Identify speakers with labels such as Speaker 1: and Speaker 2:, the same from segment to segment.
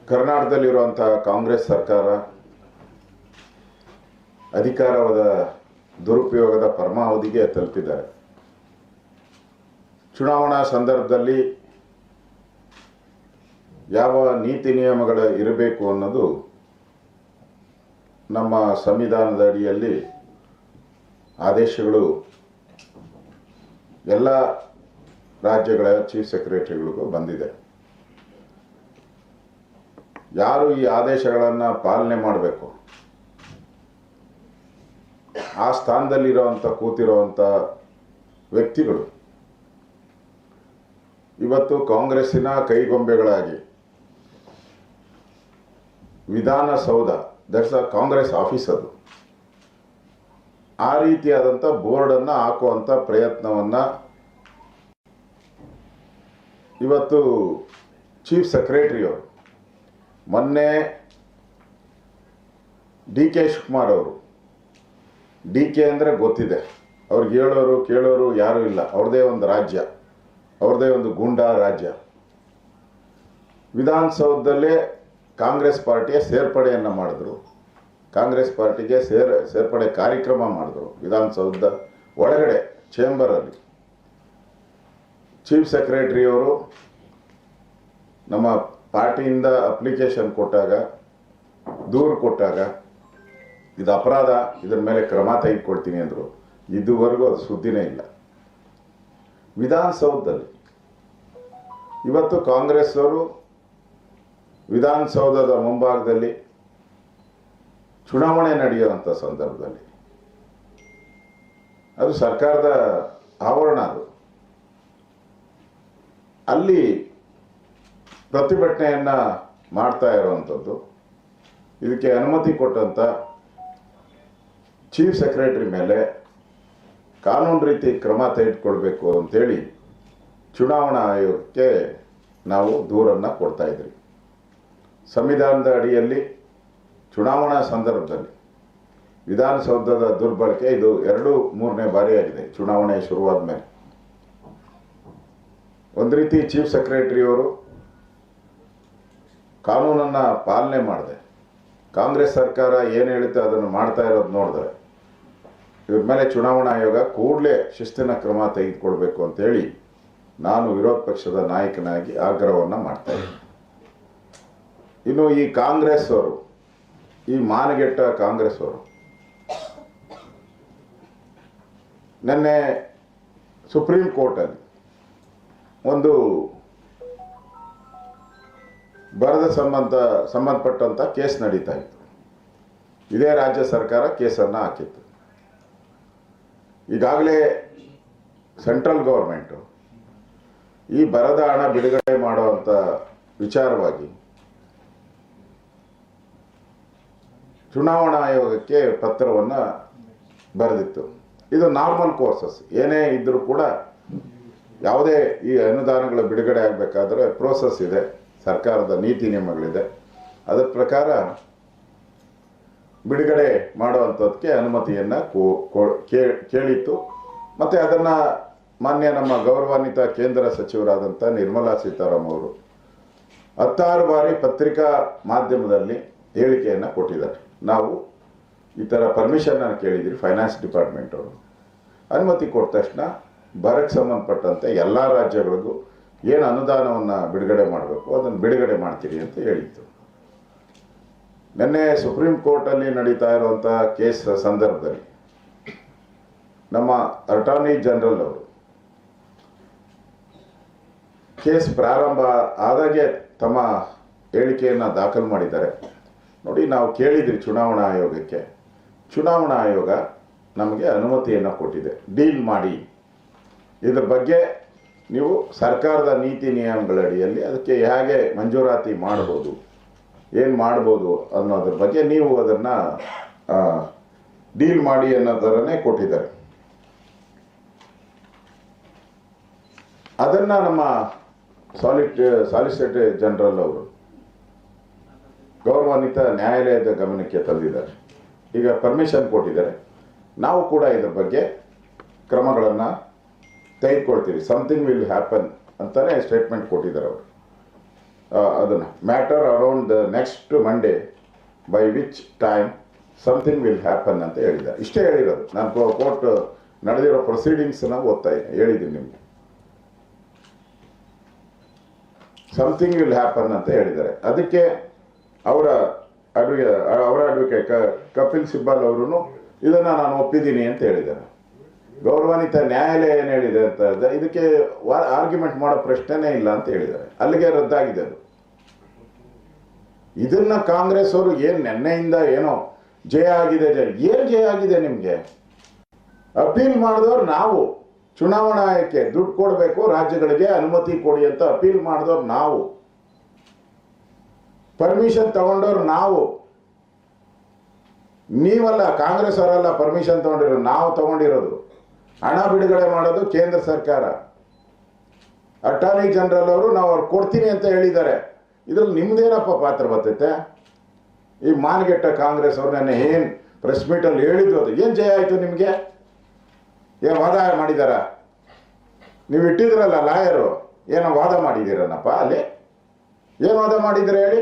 Speaker 1: ಕರ್ನಾಟಕದಲ್ಲಿರುವಂಥ ಕಾಂಗ್ರೆಸ್ ಸರ್ಕಾರ ಅಧಿಕಾರದ ದುರುಪಯೋಗದ ಪರಮಾವಧಿಗೆ ತಲುಪಿದ್ದಾರೆ. ಚುನಾವಣಾ ಸಂದರ್ಭದಲ್ಲಿ ಯಾವ ನೀತಿ ನಿಯಮಗಳು ಇರಬೇಕು ಅನ್ನೋದು ನಮ್ಮ ಸಂವಿಧಾನದ ಅಡಿಯಲ್ಲಿ ಆದೇಶಗಳು ಎಲ್ಲ ರಾಜ್ಯಗಳ ಚೀಫ್ ಸೆಕ್ರೆಟರಿಗಳಿಗೂ ಬಂದಿದೆ. ಯಾರು ಈ ಆದೇಶಗಳನ್ನು ಪಾಲನೆ ಮಾಡಬೇಕು, ಆ ಸ್ಥಾನದಲ್ಲಿರುವಂಥ ಕೂತಿರುವಂಥ ವ್ಯಕ್ತಿಗಳು ಇವತ್ತು ಕಾಂಗ್ರೆಸ್ಸಿನ ಕೈಗೊಂಬೆಗಳಾಗಿ Vidhana Soudha, that's a Congress office, ಅದು ಆ ರೀತಿಯಾದಂಥ ಬೋರ್ಡನ್ನು ಹಾಕುವಂಥ ಪ್ರಯತ್ನವನ್ನು ಇವತ್ತು ಚೀಫ್ ಸೆಕ್ರೆಟರಿಯವರು ಮೊನ್ನೆ ಡಿ ಕೆ ಶಿವಕುಮಾರ್ ಅವರು, ಡಿ ಕೆ ಅಂದರೆ ಗೊತ್ತಿದೆ, ಅವ್ರಿಗೆ ಹೇಳೋರು ಕೇಳೋರು ಯಾರೂ ಇಲ್ಲ, ಅವ್ರದ್ದೇ ಒಂದು ರಾಜ್ಯ, ಅವ್ರದ್ದೇ ಒಂದು ಗೂಂಡಾ ರಾಜ್ಯ. ವಿಧಾನಸೌಧದಲ್ಲೇ ಕಾಂಗ್ರೆಸ್ ಪಾರ್ಟಿಯ ಸೇರ್ಪಡೆಯನ್ನು ಮಾಡಿದ್ರು, ಕಾಂಗ್ರೆಸ್ ಪಾರ್ಟಿಗೆ ಸೇರ್ಪಡೆ ಕಾರ್ಯಕ್ರಮ ಮಾಡಿದ್ರು. ವಿಧಾನಸೌಧದ ಒಳಗಡೆ ಚೇಂಬರಲ್ಲಿ ಚೀಫ್ ಸೆಕ್ರೆಟರಿಯವರು ನಮ್ಮ ಪಾರ್ಟಿಯಿಂದ ಅಪ್ಲಿಕೇಶನ್ ಕೊಟ್ಟಾಗ, ದೂರು ಕೊಟ್ಟಾಗ ಇದು ಅಪರಾಧ, ಇದರ ಮೇಲೆ ಕ್ರಮ ತೆಗೆದುಕೊಳ್ತೀನಿ ಅಂದರು. ಇದುವರೆಗೂ ಅದು ಸುದ್ದಿನೇ ಇಲ್ಲ. ವಿಧಾನಸೌಧದಲ್ಲಿ ಇವತ್ತು ಕಾಂಗ್ರೆಸ್ ಅವರು ವಿಧಾನಸೌಧದ ಮುಂಭಾಗದಲ್ಲಿ ಚುನಾವಣೆ ನಡೆಯುವಂಥ ಸಂದರ್ಭದಲ್ಲಿ, ಅದು ಸರ್ಕಾರದ ಆವರಣ, ಅದು ಅಲ್ಲಿ ಪ್ರತಿಭಟನೆಯನ್ನು ಮಾಡ್ತಾ ಇರುವಂಥದ್ದು, ಇದಕ್ಕೆ ಅನುಮತಿ ಕೊಟ್ಟಂಥ ಚೀಫ್ ಸೆಕ್ರೆಟರಿ ಮೇಲೆ ಕಾನೂನು ರೀತಿ ಕ್ರಮ ತೆಗೆದುಕೊಳ್ಬೇಕು ಅಂತೇಳಿ ಚುನಾವಣಾ ಆಯೋಗಕ್ಕೆ ನಾವು ದೂರನ್ನು ಕೊಡ್ತಾ ಇದ್ರಿ. ಸಂವಿಧಾನದ ಅಡಿಯಲ್ಲಿ ಚುನಾವಣಾ ಸಂದರ್ಭದಲ್ಲಿ ವಿಧಾನಸೌಧದ ದುರ್ಬಳಕೆ ಇದು 2-3ನೇ ಬಾರಿ ಆಗಿದೆ. ಚುನಾವಣೆ ಶುರುವಾದ ಮೇಲೆ ಒಂದು ರೀತಿ ಚೀಫ್ ಸೆಕ್ರೆಟರಿಯವರು ಕಾನೂನನ್ನು ಪಾಲನೆ ಮಾಡದೆ ಕಾಂಗ್ರೆಸ್ ಸರ್ಕಾರ ಏನು ಹೇಳುತ್ತೆ ಅದನ್ನು ಮಾಡ್ತಾ ಇರೋದು ನೋಡಿದ್ರೆ ಇವ್ರ ಮೇಲೆ ಚುನಾವಣಾ ಆಯೋಗ ಕೂಡಲೇ ಶಿಸ್ತಿನ ಕ್ರಮ ತೆಗೆದುಕೊಳ್ಬೇಕು ಅಂತೇಳಿ ನಾನು ವಿರೋಧ ಪಕ್ಷದ ನಾಯಕನಾಗಿ ಆಗ್ರಹವನ್ನು ಮಾಡ್ತಾ ಇದ್ದೀನಿ. ಇನ್ನು ಈ ಕಾಂಗ್ರೆಸ್ ಅವರು, ಈ ಮಾನಗೆಟ್ಟ ಕಾಂಗ್ರೆಸ್ ಅವರು ನಿನ್ನೆ ಸುಪ್ರೀಂ ಕೋರ್ಟಲ್ಲಿ ಒಂದು ಬರದ ಸಂಬಂಧಪಟ್ಟಂಥ ಕೇಸ್ ನಡೀತಾ ಇತ್ತು. ಇದೇ ರಾಜ್ಯ ಸರ್ಕಾರ ಕೇಸನ್ನು ಹಾಕಿತ್ತು. ಈಗಾಗಲೇ ಸೆಂಟ್ರಲ್ ಗೌರ್ಮೆಂಟು ಈ ಬರದ ಹಣ ಬಿಡುಗಡೆ ಮಾಡುವಂಥ ವಿಚಾರವಾಗಿ ಚುನಾವಣಾ ಆಯೋಗಕ್ಕೆ ಪತ್ರವನ್ನು ಬರೆದಿತ್ತು. ಇದು ನಾರ್ಮಲ್ ಕೋರ್ಸಸ್, ಏನೇ ಇದ್ದರೂ ಕೂಡ ಯಾವುದೇ ಈ ಅನುದಾನಗಳ ಬಿಡುಗಡೆ ಆಗಬೇಕಾದ್ರೆ ಪ್ರೋಸೆಸ್ ಇದೆ, ಸರ್ಕಾರದ ನೀತಿ ನಿಯಮಗಳಿದೆ, ಅದರ ಪ್ರಕಾರ ಬಿಡುಗಡೆ ಮಾಡುವಂಥದ್ದಕ್ಕೆ ಅನುಮತಿಯನ್ನು ಕೇಳಿತ್ತು. ಮತ್ತು ಅದನ್ನು ಮಾನ್ಯ ನಮ್ಮ ಗೌರವಾನ್ವಿತ ಕೇಂದ್ರ ಸಚಿವರಾದಂಥ ನಿರ್ಮಲಾ ಸೀತಾರಾಮನ್ ಅವರು 16 ಬಾರಿ ಪತ್ರಿಕಾ ಮಾಧ್ಯಮದಲ್ಲಿ ಹೇಳಿಕೆಯನ್ನು ಕೊಟ್ಟಿದ್ದಾರೆ. ನಾವು ಈ ಥರ ಪರ್ಮಿಷನನ್ನು ಕೇಳಿದ್ದೀರಿ, ಫೈನಾನ್ಸ್ ಡಿಪಾರ್ಟ್ಮೆಂಟ್ ಅವರು ಅನುಮತಿ ಕೊಟ್ಟ ತಕ್ಷಣ ಬರಕ್ಕೆ ಸಂಬಂಧಪಟ್ಟಂತೆ ಎಲ್ಲ ರಾಜ್ಯಗಳಿಗೂ ಏನು ಅನುದಾನವನ್ನು ಬಿಡುಗಡೆ ಮಾಡಬೇಕು ಅದನ್ನು ಬಿಡುಗಡೆ ಮಾಡ್ತೀರಿ ಅಂತ ಹೇಳಿತ್ತು. ನಿನ್ನೆ ಸುಪ್ರೀಂ ಕೋರ್ಟಲ್ಲಿ ನಡೀತಾ ಇರುವಂಥ ಕೇಸ್ ಸಂದರ್ಭದಲ್ಲಿ ನಮ್ಮ ಅಟಾರ್ನಿ ಜನರಲ್ ಅವರು ಕೇಸ್ ಪ್ರಾರಂಭ ಆದಾಗೆ ತಮ್ಮ ಹೇಳಿಕೆಯನ್ನು ದಾಖಲು ಮಾಡಿದ್ದಾರೆ. ನೋಡಿ, ನಾವು ಕೇಳಿದ್ರಿ ಚುನಾವಣಾ ಆಯೋಗಕ್ಕೆ, ಚುನಾವಣಾ ಆಯೋಗ ನಮಗೆ ಅನುಮತಿಯನ್ನು ಕೊಟ್ಟಿದೆ, ಡೀಲ್ ಮಾಡಿ, ಇದ್ರ ಬಗ್ಗೆ ನೀವು ಸರ್ಕಾರದ ನೀತಿ ನಿಯಮಗಳ ಅಡಿಯಲ್ಲಿ ಅದಕ್ಕೆ ಹೇಗೆ ಮಂಜೂರಾತಿ ಮಾಡ್ಬೋದು, ಏನು ಮಾಡ್ಬೋದು ಅನ್ನೋದ್ರ ಬಗ್ಗೆ ನೀವು ಅದನ್ನು ಡೀಲ್ ಮಾಡಿ ಅನ್ನೋದರನ್ನೇ ಕೊಟ್ಟಿದ್ದಾರೆ. ಅದನ್ನು ನಮ್ಮ ಸಾಲಿಸಿಟರ್ ಜನರಲ್ ಅವರು ಗೌರವಾನ್ವಿತ ನ್ಯಾಯಾಲಯದ ಗಮನಕ್ಕೆ ತಂದಿದ್ದಾರೆ. ಈಗ ಪರ್ಮಿಷನ್ ಕೊಟ್ಟಿದ್ದಾರೆ, ನಾವು ಕೂಡ ಇದ್ರ ಬಗ್ಗೆ ಕ್ರಮಗಳನ್ನು ತೆಗೆದುಕೊಳ್ತೀವಿ, ಸಮಥಿಂಗ್ ವಿಲ್ ಹ್ಯಾಪನ್ ಅಂತಲೇ ಸ್ಟೇಟ್ಮೆಂಟ್ ಕೊಟ್ಟಿದ್ದಾರೆ ಅವರು. ಅದನ್ನು matter around the next Monday by which time something will happen ಅಂತ ಹೇಳಿದ್ದಾರೆ. ಇಷ್ಟೇ ಹೇಳಿರೋದು. ನಾನು ಕೋರ್ಟ್ ನಡೆದಿರೋ ಪ್ರೊಸೀಡಿಂಗ್ಸ್ನ ಓದ್ತಾ ಇದ್ದೀನಿ, ಹೇಳಿದ್ದೀನಿ ನಿಮಗೆ. ಸಮಥಿಂಗ್ ವಿಲ್ ಹ್ಯಾಪನ್ ಅಂತ ಹೇಳಿದ್ದಾರೆ. ಅದಕ್ಕೆ ಅವರ ಅಡ್ವೊಕೇಟ್ ಕಪಿಲ್ ಸಿಬ್ಬಲ್ ಅವರು ಇದನ್ನು ನಾನು ಒಪ್ಪಿದ್ದೀನಿ ಅಂತ ಹೇಳಿದ್ದಾರೆ. ಗೌರವಾನ್ವಿತ ನ್ಯಾಯಾಲಯ ಏನು ಹೇಳಿದೆ ಅಂತ ಇದಕ್ಕೆ ಆರ್ಗ್ಯುಮೆಂಟ್ ಮಾಡೋ ಪ್ರಶ್ನೆನೇ ಇಲ್ಲ ಅಂತ ಹೇಳಿದ್ದಾರೆ. ಅಲ್ಲಿಗೆ ರದ್ದಾಗಿದೆ ಅದು. ಇದನ್ನ ಕಾಂಗ್ರೆಸ್ ಅವರು ಏನು ನೆನ್ನೆಯಿಂದ ಏನೋ ಜಯ ಆಗಿದೆ, ಏನು ಜಯ ಆಗಿದೆ ನಿಮಗೆ? ಅಪೀಲ್ ಮಾಡಿದವ್ರು ನಾವು, ಚುನಾವಣಾ ಆಯೋಗಕ್ಕೆ ದುಡ್ಡು ಕೊಡಬೇಕು, ರಾಜ್ಯಗಳಿಗೆ ಅನುಮತಿ ಕೊಡಿ ಅಂತ ಅಪೀಲ್ ಮಾಡಿದವ್ರು ನಾವು, ಪರ್ಮಿಷನ್ ತಗೊಂಡವ್ರು ನಾವು. ನೀವಲ್ಲ, ಕಾಂಗ್ರೆಸ್ ಅವರೆಲ್ಲ ಪರ್ಮಿಷನ್ ತಗೊಂಡಿರೋದು, ನಾವು ತಗೊಂಡಿರೋದು. ಹಣ ಬಿಡುಗಡೆ ಮಾಡೋದು ಕೇಂದ್ರ ಸರ್ಕಾರ. ಅಟಾರ್ನಿ ಜನರಲ್ ಅವರು ನಾವು ಅವ್ರು ಕೊಡ್ತೀನಿ ಅಂತ ಹೇಳಿದ್ದಾರೆ. ಇದ್ರಲ್ಲಿ ನಿಮ್ದೇನಪ್ಪ ಪಾತ್ರ ಬರ್ತೈತೆ? ಈ ಮಾನಗೆಟ್ಟ ಕಾಂಗ್ರೆಸ್ ಅವ್ರು ನೆನ್ನೆ ಏನು ಪ್ರೆಸ್ ಮೀಟಲ್ಲಿ ಹೇಳಿದ್ರು, ಅದು ಏನು ಜಯ ಆಯಿತು ನಿಮಗೆ? ಏನು ವಾದ ಮಾಡಿದಾರ? ನೀವು ಇಟ್ಟಿದ್ರಲ್ಲ ಲಾಯರು, ಏನೋ ವಾದ ಮಾಡಿದ್ದೀರನಪ್ಪ ಅಲ್ಲಿ? ಏನು ವಾದ ಮಾಡಿದ್ದೀರ ಹೇಳಿ?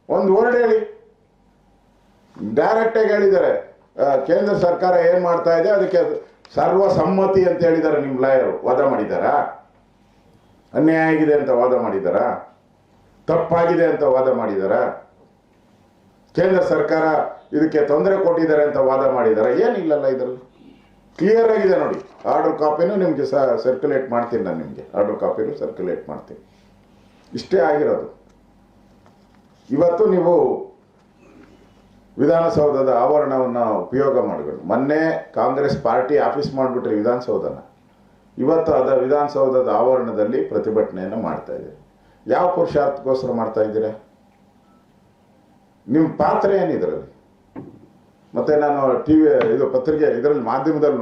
Speaker 1: ಒಂದು ವರ್ಡ್ ಹೇಳಿ. ಡೈರೆಕ್ಟಾಗಿ ಹೇಳಿದ್ದಾರೆ, ಕೇಂದ್ರ ಸರ್ಕಾರ ಏನು ಮಾಡ್ತಾ ಇದೆ ಅದಕ್ಕೆ ಸರ್ವಸಮ್ಮತಿ ಅಂತ ಹೇಳಿದ್ದಾರೆ. ನಿಮ್ಮ ಲಾಯರು ವಾದ ಮಾಡಿದ್ದಾರಾ? ಅನ್ಯಾಯ ಆಗಿದೆ ಅಂತ ವಾದ ಮಾಡಿದ್ದಾರಾ? ತಪ್ಪಾಗಿದೆ ಅಂತ ವಾದ ಮಾಡಿದಾರ? ಕೇಂದ್ರ ಸರ್ಕಾರ ಇದಕ್ಕೆ ತೊಂದರೆ ಕೊಟ್ಟಿದ್ದಾರೆ ಅಂತ ವಾದ ಮಾಡಿದಾರ? ಏನಿಲ್ಲಲ್ಲ, ಇದರಲ್ಲಿ ಕ್ಲಿಯರ್ ಆಗಿದೆ ನೋಡಿ. ಆರ್ಡರ್ ಕಾಪಿನೂ ನಿಮಗೆ ಸರ್ಕ್ಯುಲೇಟ್ ಮಾಡ್ತೀನಿ, ನಾನು ನಿಮಗೆ ಆರ್ಡರ್ ಕಾಪಿನೂ ಸರ್ಕ್ಯುಲೇಟ್ ಮಾಡ್ತೀನಿ. ಇಷ್ಟೇ ಆಗಿರೋದು. ಇವತ್ತು ನೀವು ವಿಧಾನಸೌಧದ ಆವರಣವನ್ನು ಉಪಯೋಗ ಮಾಡಿಕೊಂಡು ಮೊನ್ನೆ ಕಾಂಗ್ರೆಸ್ ಪಾರ್ಟಿ ಆಫೀಸ್ ಮಾಡಿಬಿಟ್ರೆ ವಿಧಾನಸೌಧನ, ಇವತ್ತು ವಿಧಾನಸೌಧದ ಆವರಣದಲ್ಲಿ ಪ್ರತಿಭಟನೆಯನ್ನು ಮಾಡ್ತಾ ಇದೆ. ಯಾವ ಪುರುಷಾರ್ಥಕ್ಕೋಸ್ಕರ ಮಾಡ್ತಾ ಇದ್ದೀರಾ? ನಿಮ್ಮ ಪಾತ್ರ ಏನಿದ್ರಲ್ಲಿ? ಮತ್ತೆ ನಾನು ಟಿವಿ ಇದು ಪತ್ರಿಕೆ ಇದರಲ್ಲಿ ಮಾಧ್ಯಮದಲ್ಲಿ